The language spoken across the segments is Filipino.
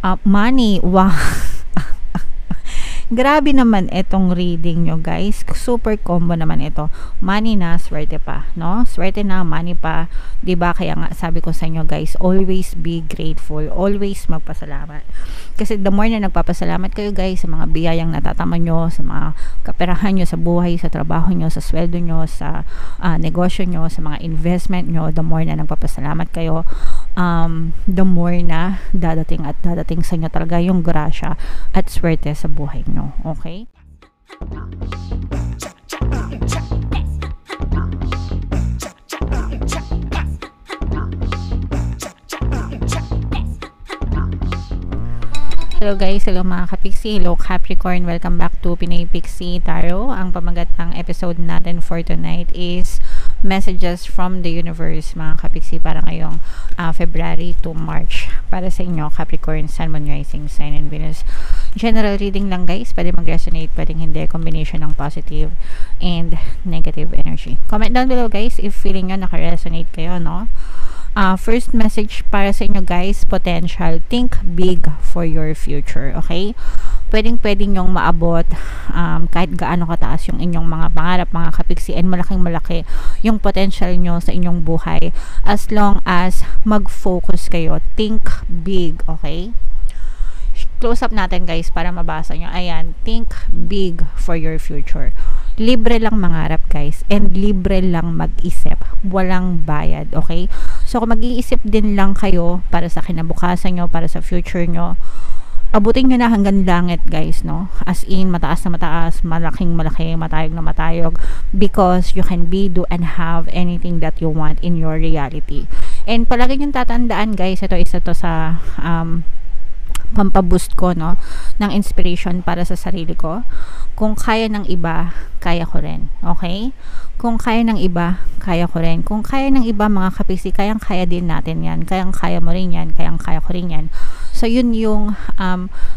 Money, wow. Grabe naman itong reading nyo, guys. Super combo naman ito. Money na, swerte pa, no? Swerte na, money pa. 'Di ba? Kaya nga sabi ko sa inyo, guys, always be grateful. Always magpasalamat. Kasi the more na nagpapasalamat kayo, guys, sa mga biyayang natatama nyo, sa mga kaperahan nyo sa buhay, sa trabaho nyo, sa sweldo nyo, sa negosyo nyo, sa mga investment nyo, the more na nagpapasalamat kayo, the more na dadating at dadating sa inyo talaga yung grasya at swerte sa buhay nyo. Okay? Hello guys, hello mga kapixie, hello Capricorn, welcome back to Pinay Pixie Tarot. Ang pamagat ng episode natin for tonight is messages from the universe, mga kapixie, para ngayong February to March para sa inyo Capricorn, Sun, Moon, Rising, Sign, and Venus. General reading lang guys, pwede mag-resonate, pwedeng hindi, combination ng positive and negative energy. Comment down below guys if feeling nyo naka-resonate kayo, no? First message para sa inyo guys, potential. Think big for your future, okay? Pwedeng nyong maabot kahit gaano kataas yung inyong mga pangarap, mga kapiksi, and malaking malaki yung potential nyo sa inyong buhay as long as mag-focus kayo. Think big, okay? Close up natin guys para mabasa nyo. Ayan, think big for your future. Libre lang mangarap guys, and libre lang mag-isip, walang bayad, okay? So kung mag-iisip din lang kayo para sa kinabukasan nyo, para sa future nyo, abutin nyo na hanggang langit guys, no? As in, mataas na mataas, malaking malaki, matayog na matayog, because you can be, do, and have anything that you want in your reality. And palagi nyo tatandaan guys, ito isa to sa pampaboost ko, no, ng inspiration para sa sarili ko. Kung kaya ng iba, kaya ko rin, okay? Kung kaya ng iba, kaya ko rin. Kung kaya ng iba, mga kapisi, kayang-kaya din natin yan. Kayang-kaya mo rin yan, kayang-kaya ko rin yan. So yun yung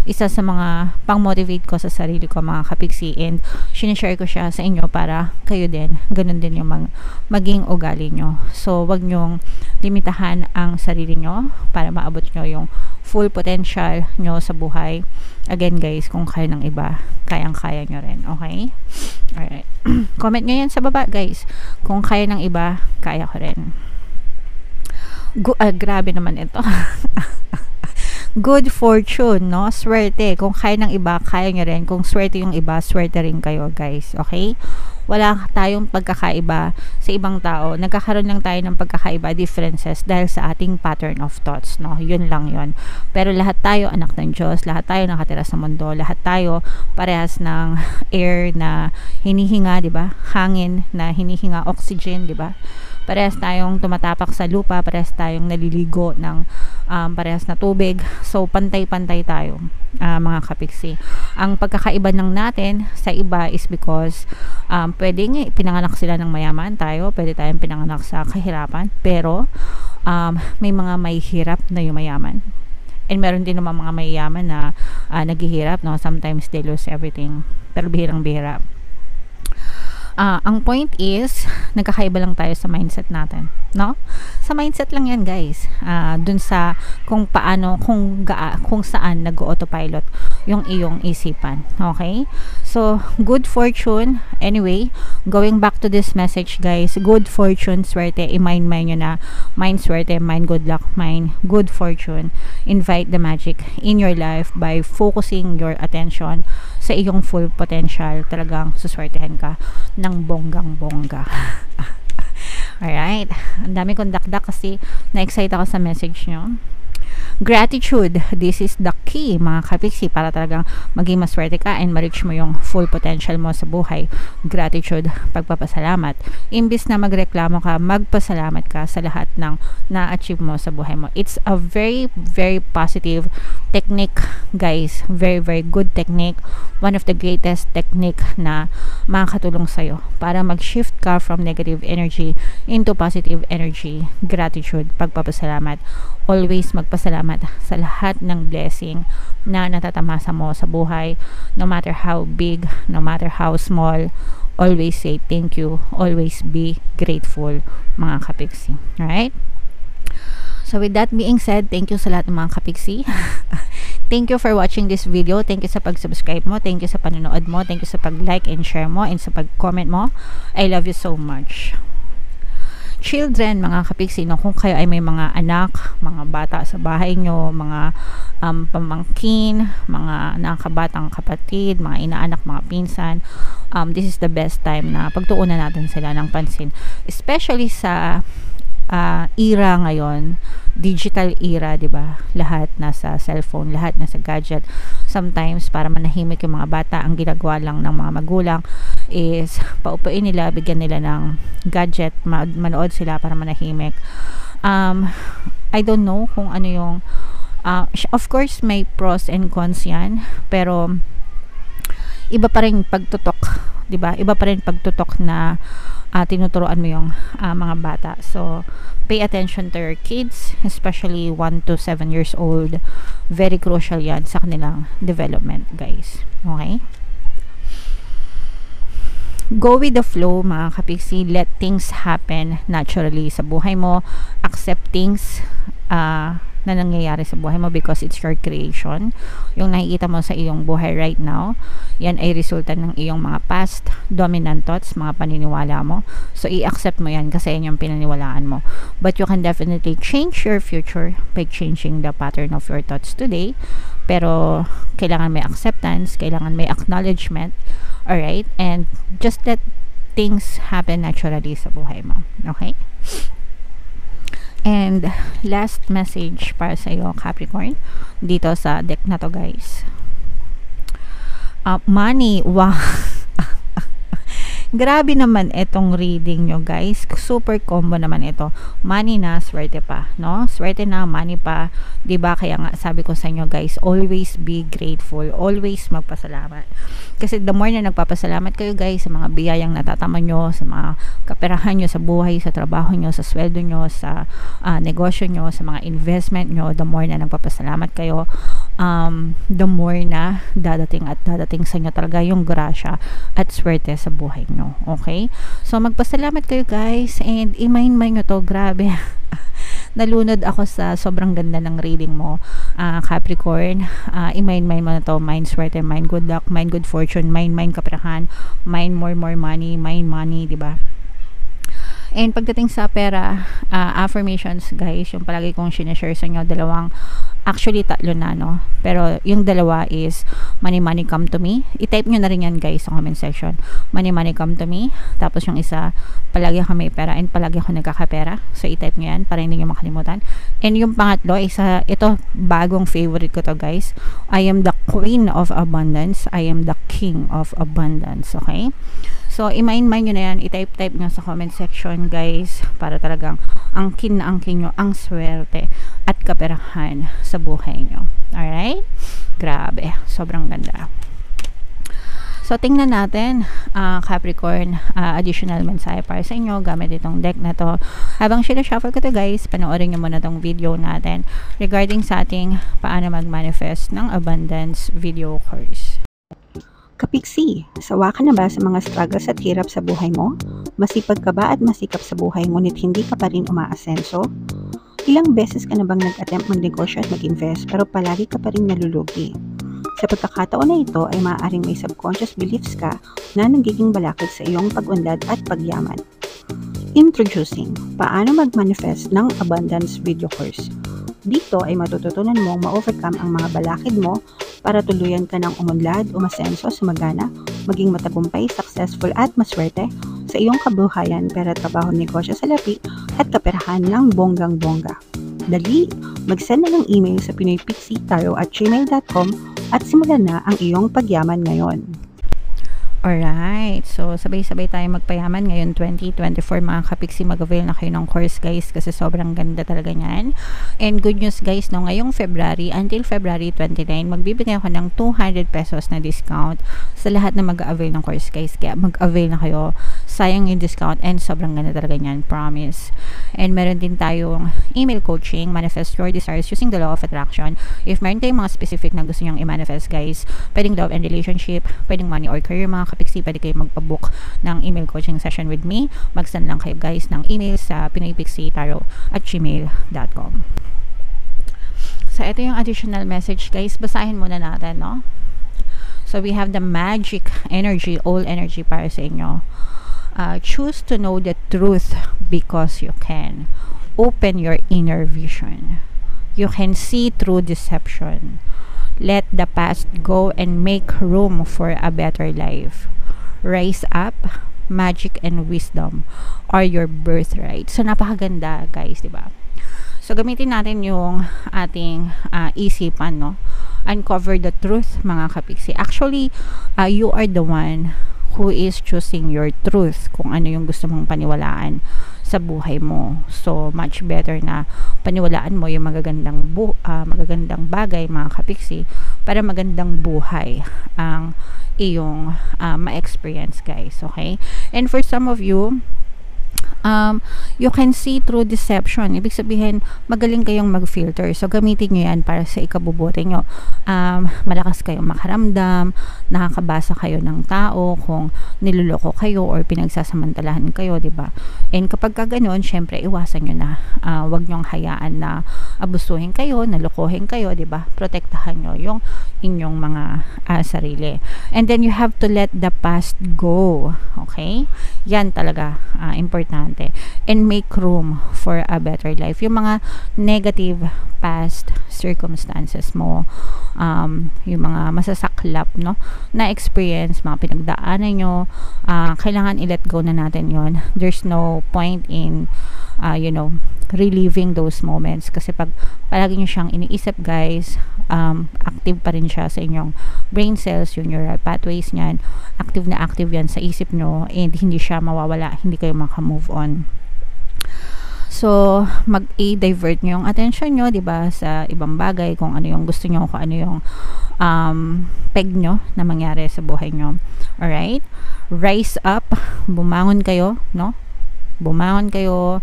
isa sa mga pang-motivate ko sa sarili ko, mga kapiksi, and sinishare ko siya sa inyo para kayo din, ganun din yung maging ugali nyo. So wag nyong limitahan ang sarili nyo para maabot nyo yung full potential nyo sa buhay. Again guys, kung kaya ng iba, kayang-kaya nyo rin, okay? Alright. Comment nyo yan sa baba guys. Kung kaya ng iba, kaya ko rin. Grabe naman ito. Good fortune, no? Swerte. Kung kaya ng iba, kaya nyo rin. Kung swerte yung iba, swerte rin kayo guys, okay? Wala tayong pagkakaiba sa ibang tao. Nagkakaroon lang tayo ng pagkakaiba, differences, dahil sa ating pattern of thoughts, no? Yun lang yun. Pero lahat tayo anak ng Diyos, lahat tayo nakatira sa mundo, lahat tayo parehas ng air na hinihinga, di ba? Hangin na hinihinga, oxygen, di ba? Parehas tayong tumatapak sa lupa, parehas tayong naliligo ng parehas na tubig. So, pantay-pantay tayo, mga kapiksi. Ang pagkakaiba lang natin sa iba is because pwedeng pinanganak sila ng mayaman, tayo pwede tayong pinanganak sa kahirapan, pero may mga may hirap na yumayaman. And meron din naman mga mayayaman na naghihirap, no? Sometimes they lose everything, pero bihirang-bihira. Ang point is, nagkakaiba lang tayo sa mindset natin, no? Sa mindset lang yan guys. Dun sa kung paano, kung saan nag-autopilot yung iyong isipan, okay? So, good fortune. Anyway, going back to this message guys, good fortune, swerte, i-mind nyo na, mind swerte, mind good luck, mind good fortune. Invite the magic in your life by focusing your attention sa iyong full potential. Talagang suswertehan ka ng bonggang-bongga. Alright. Ang dami kong dakdak kasi na-excite ako sa message nyo. Gratitude, this is the key mga kapiksi para talagang maging maswerte ka and ma-reach mo yung full potential mo sa buhay. Gratitude, pagpapasalamat. Imbis na magreklamo ka, magpasalamat ka sa lahat ng na-achieve mo sa buhay mo. It's a very, very positive technique guys. Very, very good technique. One of the greatest technique na makakatulong sa'yo para mag-shift ka from negative energy into positive energy. Gratitude, pagpapasalamat. Always magpasalamat sa lahat ng blessing na natatamasa mo sa buhay, no matter how big, no matter how small. Always say thank you, always be grateful mga kapiksi. Alright? So with that being said, thank you sa lahat ng mga kapiksi. Thank you for watching this video. Thank you sa pag-subscribe mo. Thank you sa panonood mo. Thank you sa pag-like and share mo and sa pag-comment mo. I love you so much. Children, mga kapiksi, no, kung kayo ay may mga anak, mga bata sa bahay nyo, mga pamangkin, mga nakabatang kapatid, mga inaanak, mga pinsan, this is the best time na pagtuunan natin sila ng pansin. Especially sa era ngayon, digital era, 'di ba? Lahat nasa cellphone, lahat nasa gadget. Sometimes para manahimik yung mga bata, ang ginagawa lang ng mga magulang is paupuin nila, bigyan nila ng gadget, manood sila para manahimik. I don't know kung ano yung of course may pros and cons 'yan, pero iba pa rin pagtutok, 'di ba? Iba pa rin pagtutok na tinuturuan mo yung mga bata. So, pay attention to your kids, especially 1 to 7 years old. Very crucial yan sa kanilang development, guys. Okay? Go with the flow, mga kapiksi. Let things happen naturally sa buhay mo. Accept things na nangyayari sa buhay mo because it's your creation. Yung nakikita mo sa iyong buhay right now, yan ay resulta ng iyong mga past dominant thoughts, mga paniniwala mo. So, i-accept mo yan kasi yan yung pinaniwalaan mo. But you can definitely change your future by changing the pattern of your thoughts today. Pero, kailangan may acceptance, kailangan may acknowledgement, alright? And just let things happen naturally sa buhay mo. Okay? And last message para sa iyo, Capricorn, dito sa deck na to, guys. Money, wow. Grabe naman itong reading nyo, guys. Super combo naman ito. Money na, swerte pa, no? Swerte na, money pa. 'Di ba? Kaya nga sabi ko sa inyo, guys, always be grateful. Always magpasalamat. Kasi the more na nagpapasalamat kayo, guys, sa mga biyayang natatama nyo, sa mga kaperahan nyo sa buhay, sa trabaho nyo, sa sweldo nyo, sa negosyo nyo, sa mga investment nyo, the more na nagpapasalamat kayo, the more na dadating at dadating sa inyo talaga yung grasya at swerte sa buhay nyo. Okay? So, magpasalamat kayo, guys, and i-mind nyo to. Grabe. Nalunod ako sa sobrang ganda ng reading mo, Capricorn. I-mind mo na to. Mind swerte, mind good luck, mind good fortune, mind kaperahan, mind more money, mind money, diba? And pagdating sa pera, affirmations, guys, yung palagi kong sinashare sa inyo, actually tatlo na, no? Pero yung dalawa is money come to me. I-type nyo na rin yan, guys, sa comment section. Money come to me. Tapos yung isa, palagi ako may pera and palagi ako nagkakapera. So i-type nyo yan para hindi nyo makalimutan. And yung pangatlo, ito bagong favorite ko to, guys. I am the queen of abundance. I am the king of abundance. Okay? So, i-mind nyo na yan, i-type nyo sa comment section, guys, para talagang angkin nyo ang swerte at kaperahan sa buhay nyo. Alright? Grabe. Sobrang ganda. So, tingnan natin, Capricorn, additional mensahe para sa inyo gamit itong deck na to. Habang sinashuffle ko to, guys, panoorin nyo muna tong video natin regarding sa ating paano mag-manifest ng abundance video course. Kapiksi, sawa ka na ba sa mga struggles at hirap sa buhay mo? Masipag ka ba at masikap sa buhay ngunit hindi ka pa rin umaasenso? Ilang beses ka na bang nag-attempt magnegosyo at mag-invest pero palagi ka pa rin nalulugi? Sa pagkakataon na ito ay maaaring may subconscious beliefs ka na nagiging balakid sa iyong pag-unlad at pagyaman. Introducing, paano mag-manifest ng abundance video course. Dito ay matututunan mong ma-overcome ang mga balakid mo para tuluyan ka ng umunlad, umasenso, sumagana, maging matagumpay, successful at maswerte sa iyong kabuhayan, pera, trabaho, negosyo, salapi at kaperahan ng bonggang-bongga. Dali, mag-send na ng email sa pinoypixitaro@gmail.com at simulan na ang iyong pagyaman ngayon. Alright, so sabay-sabay tayo magpayaman ngayon 2024, mga kapiksi. Mag-avail na kayo ng course, guys, kasi sobrang ganda talaga niyan. And good news, guys, no, ngayong February until February 29, magbibigay ako ng 200 pesos na discount sa lahat na mag-avail ng course, guys. Kaya mag-avail na kayo, sayang yung discount and sobrang ganda talaga niyan, promise. And meron din tayong email coaching, manifest your desires using the law of attraction. If meron tayong mga specific na gusto nyong i-manifest, guys, pwedeng love and relationship, pwedeng money or career, mga kapiksi, pwede kayo magpabook ng email coaching session with me. Mag-send lang kayo, guys, ng email sa pinoypixitaro@gmail.com. So, ito yung additional message, guys. Basahin muna natin, no? So, we have the magic energy, all energy para sa inyo. Choose to know the truth because you can. Open your inner vision. You can see through deception. Let the past go and make room for a better life. Rise up. Magic and wisdom are your birthright. So, napakaganda, guys, diba? So, gamitin natin yung ating isipan, no? Uncover the truth, mga kapiksi. Actually, you are the one who is choosing your truth, kung ano yung gusto mong paniwalaan sa buhay mo. So, much better na paniwalaan mo yung magagandang bagay, mga kapiksi, para magandang buhay ang iyong ma-experience, guys. Okay? And for some of you, you can see through deception. Ibig sabihin, magaling kayong mag-filter. So, gamitin nyo yan para sa ikabubuti nyo. Malakas kayong makaramdam, nakakabasa kayo ng tao kung niloloko kayo or pinagsasamantalahan kayo, diba? And kapag ganoon, syempre, iwasan nyo na. Wag nyong hayaan na abusuhin kayo, nalokohin kayo, diba? Protektahan nyo yung inyong mga sarili. And then, you have to let the past go. Okay? Yan talaga importante. And make room for a better life. Yung mga negative past circumstances mo, yung mga masasaklap, no, na experience, mga pinagdaanan nyo, kailangan i-let go na natin yon. There's no point in reliving those moments, kasi pag palagi nyo siyang iniisip, guys, active pa rin siya sa inyong brain cells, yung neural pathways niyan, active na active yan sa isip nyo, and hindi siya mawawala, hindi kayo maka-move on. So, mag-divert nyo yung attention nyo, diba, sa ibang bagay, kung ano yung gusto nyo, kung ano yung peg nyo na mangyari sa buhay nyo. Alright? Rise up, bumangon kayo, no? Bumangon kayo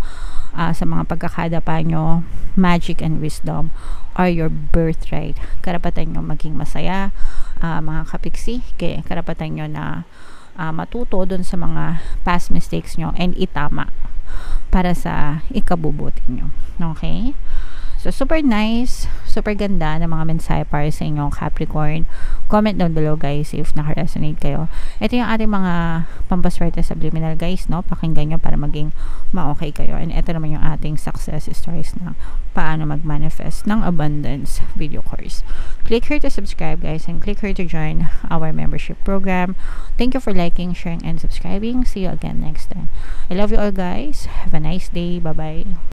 sa mga pagkakadapa nyo. Magic and wisdom are your birthright. Karapatan nyo maging masaya, mga kapiksi. Kaya karapatan nyo na matuto dun sa mga past mistakes nyo and itama para sa ikabubuti nyo. Okay? So, super nice, super ganda ng mga mensahe para sa inyo, Capricorn. Comment down below, guys, if naka-resonate kayo. Ito yung ating mga pampaswerte subliminal, guys, no? Pakinggan nyo para maging ma-okay kayo. And ito naman yung ating success stories na paano mag-manifest ng abundance video course. Click here to subscribe, guys, and click here to join our membership program. Thank you for liking, sharing, and subscribing. See you again next time. I love you all, guys. Have a nice day. Bye-bye.